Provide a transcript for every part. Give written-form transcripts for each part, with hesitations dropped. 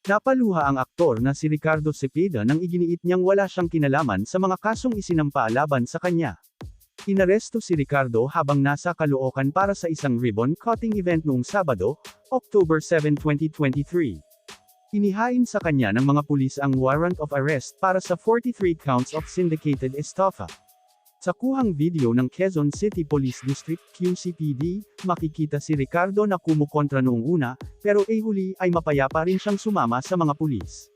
Napaluha ang aktor na si Ricardo Cepeda nang iginiit niyang wala siyang kinalaman sa mga kasong isinampa laban sa kanya. Inaresto si Ricardo habang nasa Caloocan para sa isang ribbon-cutting event noong Sabado, October 7, 2023. Inihain sa kanya ng mga pulis ang warrant of arrest para sa 43 counts of syndicated estafa. Sa kuhang video ng Quezon City Police District QCPD, makikita si Ricardo na kumukontra noong una, pero huli ay mapayapa rin siyang sumama sa mga pulis.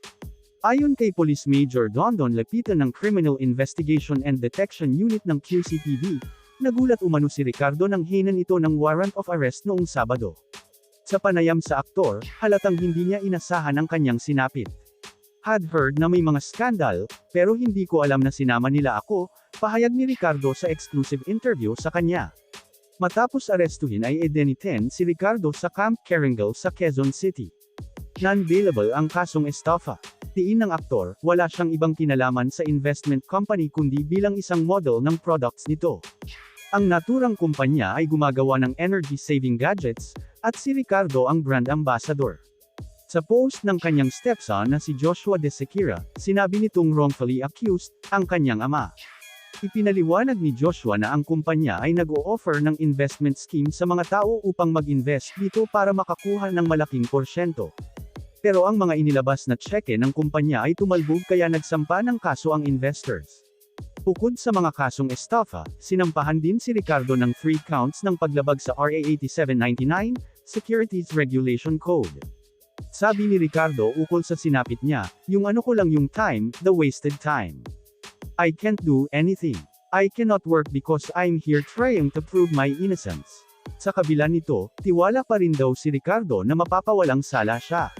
Ayon kay Police Major Dondon Lapitan ng Criminal Investigation and Detection Unit ng QCPD, nagulat umano si Ricardo nang hinan ito ng warrant of arrest noong Sabado. Sa panayam sa aktor, halatang hindi niya inasahan ang kanyang sinapit. Had heard na may mga skandal, pero hindi ko alam na sinama nila ako, pahayag ni Ricardo sa exclusive interview sa kanya. Matapos arestuhin ay ideniten si Ricardo sa Camp Caringal sa Quezon City. Non-bailable ang kasong estafa. Tiin ng aktor, wala siyang ibang kinalaman sa investment company kundi bilang isang model ng products nito. Ang naturang kumpanya ay gumagawa ng energy-saving gadgets, at si Ricardo ang brand ambassador. Sa post ng kanyang stepson na si Joshua De Sequeira, sinabi nitong wrongfully accused ang kanyang ama. Ipinaliwanag ni Joshua na ang kumpanya ay nag-o-offer ng investment scheme sa mga tao upang mag-invest dito para makakuha ng malaking porsyento. Pero ang mga inilabas na tseke ng kumpanya ay tumalbog kaya nagsampa ng kaso ang investors. Bukod sa mga kasong estafa, sinampahan din si Ricardo ng 3 counts ng paglabag sa RA 8799, Securities Regulation Code. Sabi ni Ricardo ukol sa sinapit niya, yung ano ko lang yung time, the wasted time. I can't do anything. I cannot work because I'm here trying to prove my innocence. Sa kabila nito, tiwala pa rin daw si Ricardo na mapapawalang sala siya.